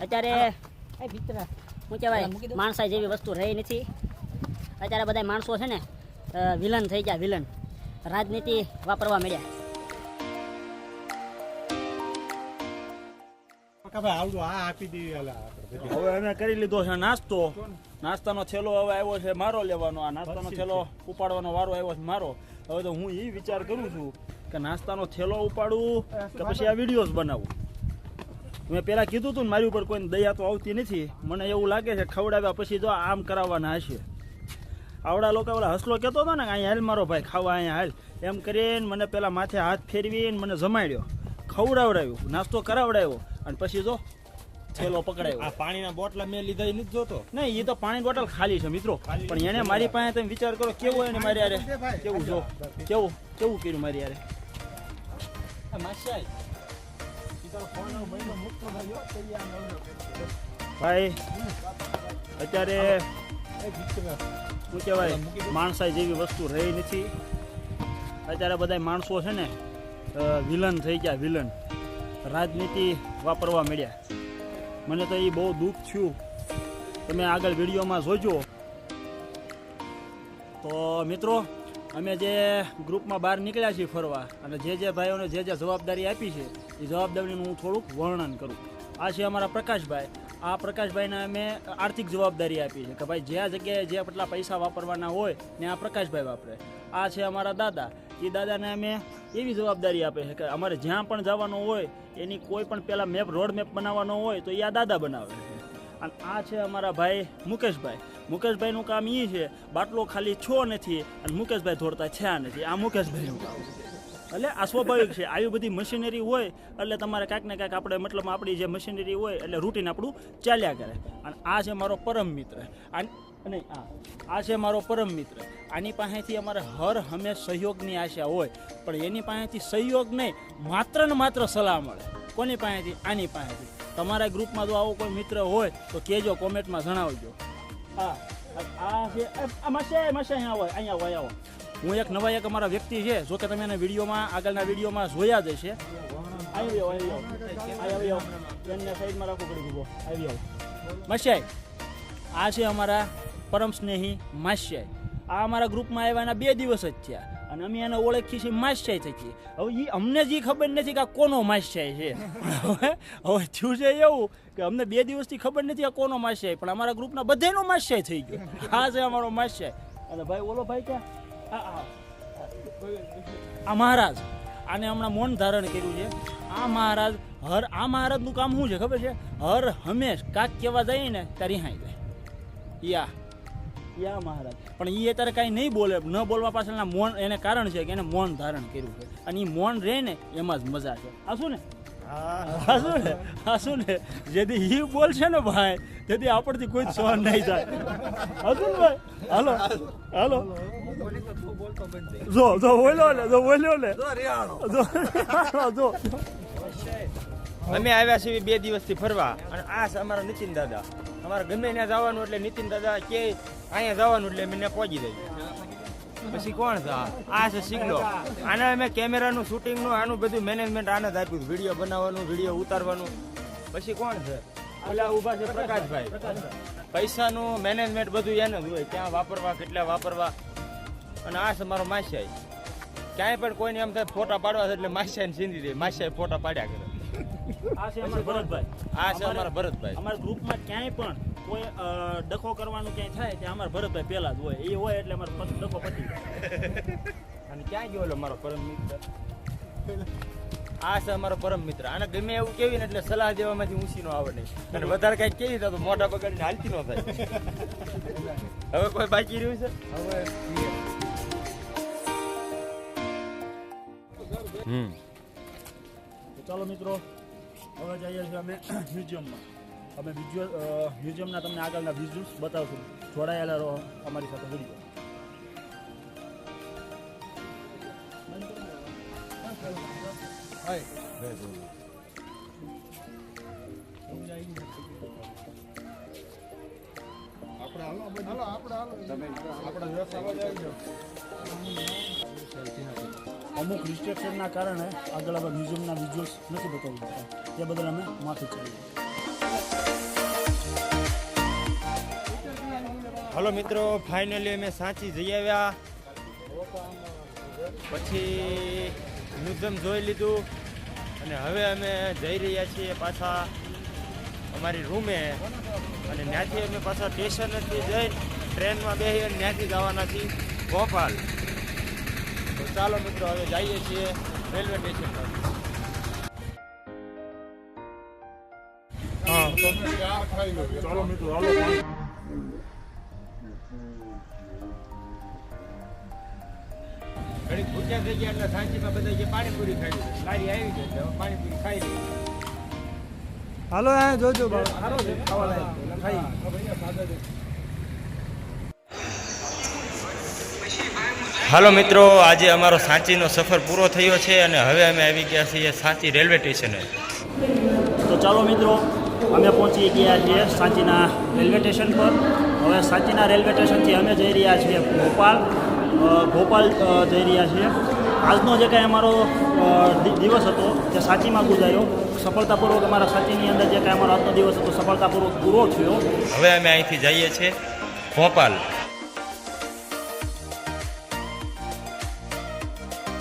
અત્યારે શું કહેવાય માણસાઈ જેવી વસ્તુ રહી નથી. અત્યારે બધા માણસો છે ને વિલન થઈ ગયા, વિલન રાજનીતિ વાપરવા મળ્યા. હવે અમે કરી લીધો છે નાસ્તો. નાસ્તાનો થેલો હવે આવ્યો છે મારો લેવાનો. આ નાસ્તાનો થેલો ઉપાડવાનો વારો આવ્યો છે મારો. હવે તો હું એ વિચાર કરું છું કે નાસ્તાનો થેલો ઉપાડું કે પછી આ વિડીયોઝ બનાવું. મેં પહેલાં કીધું હતું ને મારી ઉપર કોઈ દયા તો આવતી નથી. મને એવું લાગે છે ખવડાવ્યા પછી જો આમ કરાવવાના હશે. આવડા લોકો ઓલા હસલો કહેતો હતો ને કે અહીંયા હાલ મારો ભાઈ ખાવા, અહીંયા હાલ એમ કરીને મને પહેલાં માથે હાથ ફેરવીને મને જમાડ્યો, ખવડાવડાવ્યું, નાસ્તો કરાવડાવ્યો અને પછી જો થેલો પકડાયો. આ પાણીના બોટલા મેં લીધા એ નથી જોતો. નહીં, એ તો પાણી બોટલ ખાલી છે મિત્રો. પણ એને મારી પાસે તમે વિચાર કરો કેવું એને મારી યારે કેવું જો કેવું કેવું કર્યું મારી યારે. ભાઈ અત્યારે શું કહેવાય માણસાઈ જેવી વસ્તુ રહી નથી. અત્યારે બધા માણસો છે ને વિલન થઈ ગયા, વિલન રાજનીતિ વાપરવા મળ્યા. મને તો એ બહુ દુઃખ થયું. તમે આગળ વિડીયોમાં જોજો. તો મિત્રો અમે જે ગ્રુપમાં બહાર નીકળ્યા છીએ ફરવા અને જે ભાઈઓને જે જવાબદારી આપી છે એ જવાબદારીનું હું થોડુંક વર્ણન કરું. આ છે અમારા પ્રકાશભાઈ. આ પ્રકાશભાઈને અમે આર્થિક જવાબદારી આપી છે કે ભાઈ જે જગ્યાએ જે કેટલા પૈસા વાપરવાના હોય ને આ પ્રકાશભાઈ વાપરે. આ છે અમારા દાદા. એ દાદાને અમે એવી જવાબદારી આપે છે કે અમારે જ્યાં પણ જવાનું હોય એની કોઈ પણ પહેલાં મેપ, રોડ મેપ બનાવવાનો હોય તો એ આ દાદા બનાવે છે. અને આ છે અમારા ભાઈ મુકેશભાઈ. મુકેશભાઈનું કામ એ છે બાટલો ખાલી છો નથી અને મુકેશભાઈ ધોડતા થયા નથી. આ મુકેશભાઈનું કામ છે. એટલે આ સ્વાભાવિક છે. આવી બધી મશીનરી હોય એટલે તમારે કાંઈક ને કાંઈક આપણે મતલબ આપણી જે મશીનરી હોય એટલે રૂટીન આપણું ચાલ્યા કરે. અને આ છે મારો પરમ મિત્ર. નહીં, આ છે મારો પરમ મિત્ર. આની પાસેથી અમારે હર હંમેશ સહયોગની આશા હોય, પણ એની પાસેથી સહયોગ નહીં, માત્ર ને માત્ર સલાહ મળે. કોની પાસેથી? આની પાસેથી. તમારા ગ્રુપમાં જો આવો કોઈ મિત્ર હોય તો કહેજો, કોમેન્ટમાં જણાવજો. આ છે અહીંયા આવો. હું એક નવા એક અમારા વ્યક્તિ છે, જો કે તમે એના વિડીયોમાં આગળના વિડીયોમાં જોયા જ હશે. આવી આવો એને સાઈડમાં રાખો પડી ગયો. આવી આવો મસ્યાઈ. આ છે અમારા પરમ સ્નેહી માસ્યાઈ. આ અમારા ગ્રુપમાં આવ્યાના 2 દિવસ જ થયા અને અમે એને ઓળખીએ છીએ માસ્યાઈ થકી. હવે એ અમને જ ખબર નથી કે આ કોનો માસ્યાઈ છે. હવે થયું છે એવું કે અમને 2 દિવસથી ખબર નથી આ કોનો માસ્યાઈ, પણ અમારા ગ્રુપના બધાનો માસ્યાઈ થઈ ગયો. આ છે અમારો માસ્યાઈ. અને ભાઈ ઓલો ભાઈ ક્યાં? આ મહારાજ. આને હમણાં મૌન ધારણ કર્યું છે. આ મહારાજ આ મહારાજનું કામ શું છે ખબર છે? હર હંમેશ કાક કહેવા જાય ને ત્યારે હાઈ જાય. યા મહારાજ. પણ એ અત્યારે કાંઈ નહીં બોલે. ન બોલવા પાછળના મૌન એને કારણ છે કે એને મૌન ધારણ કર્યું છે. અને એ મૌન રહે ને એમાં જ મજા છે. શું ને જેથી એ બોલશે ને ભાઈ તેથી આપણથી કોઈ સહન નહીં થાય. હશું ને ભાઈ? હાલો જો બોલ્યો ને અમે આવ્યા છીએ 2 દિવસથી ફરવા અને આ છે અમારા નીતિન દાદા. અમારે ગમે ત્યાં જવાનું એટલે નીતિન દાદા કે અહીંયા જવાનું એટલે મને પહોંચી જાય. પછી કોણ છે? આ છે સિગ્લો. આને અમે કેમેરાનું શૂટિંગનું આનું બધું મેનેજમેન્ટ આને જ આપ્યું. વિડીયો બનાવવાનું, વિડીયો ઉતારવાનું. પછી કોણ છે? પેલા ઊભા છે પ્રકાશભાઈ. પૈસાનું મેનેજમેન્ટ બધું એને જ હોય, ક્યાં વાપરવા, કેટલા વાપરવા. અને આ છે મારો માસ્યાઈ. ક્યાંય પણ કોઈને એમ થાય ફોટા પાડવા છે એટલે માસ્યાઈને સીંધી દે. માસ્યાઈ ફોટા પાડ્યા કરે. આ છે અમારા ભરતભાઈ. અમારા ભરતભાઈ. અમારા ગ્રુપમાં ક્યાંય પણ કોઈ ડખો કરવાનું ક્યાંય થાય ત્યાં અમારા ભરતભાઈ પહેલા જ હોય. એ હોય એટલે અમારો ડખો પતી જાય. અને ક્યાં ગયો એટલે મારો પરમ મિત્ર? આ છે અમારો પરમ મિત્ર. આને ગમે એવું કેવી ને એટલે સલાહ દેવામાંથી ઊંચી ન આવે નહીં. અને વધારે કઈ કેવી તો મોઢા બગાડીને હાલતી ન થાય. હવે કોઈ બાકી રહ્યું છે? ચાલો મિત્રો, હવે જઈએ છીએ અમે મ્યુઝિયમમાં. અમે મ્યુઝિયમના તમને આગળના વિઝ્યુઅલ્સ બતાવશું. જોડાયેલા રહો અમારી સાથે વિડીયો. અમુક રિસ્ટ્રિક્શનના કારણે આગળ હવે મ્યુઝિયમના વિઝ્યુઅલ્સ નથી બતાવી શકતા. તે બદલ અમે માફી ચાહીએ. હલો મિત્રો, ફાઇનલી અમે સાંચી જઈ આવ્યા. પછી મ્યુઝિયમ જોઈ લીધું અને હવે અમે જઈ રહ્યા છીએ પાછા અમારી રૂમે. અને ત્યાંથી અમે પાછા સ્ટેશનેથી જઈ ટ્રેનમાં બેસી અને ત્યાંથી જવાના છીએ ભોપાલ. તો ચાલો મિત્રો, હવે જઈએ છીએ રેલવે સ્ટેશન પર. ઘણી ભૂખ્યા થઈ ગયા એટલે સાંચીમાં બધા જે પાણીપુરી ખાઈ લીધી. લારી આવી ગઈ એટલે હવે પાણીપુરી ખાઈ લીધી. હાલો જોજો સારો છે ખાવા લાયક ખાઈ. હાલો મિત્રો, આજે અમારો સાંચીનો સફર પૂરો થયો છે અને હવે અમે આવી ગયા છીએ સાંચી રેલવે સ્ટેશને. તો ચાલો મિત્રો, અમે પહોંચી ગયા છીએ સાંચીના રેલવે સ્ટેશન પર. હવે સાંચીના રેલવે સ્ટેશનથી અમે જઈ રહ્યા છીએ ભોપાલ જઈ રહ્યા છીએ. આજનો જે કાંઈ અમારો દિવસ હતો તે સાંચીમાં ગુજાર્યો. સફળતાપૂર્વક અમારા સાંચીની અંદર જે કાંઈ અમારો આજનો દિવસ હતો સફળતાપૂર્વક પૂરો થયો. હવે અમે અહીંથી જઈએ છીએ ભોપાલ.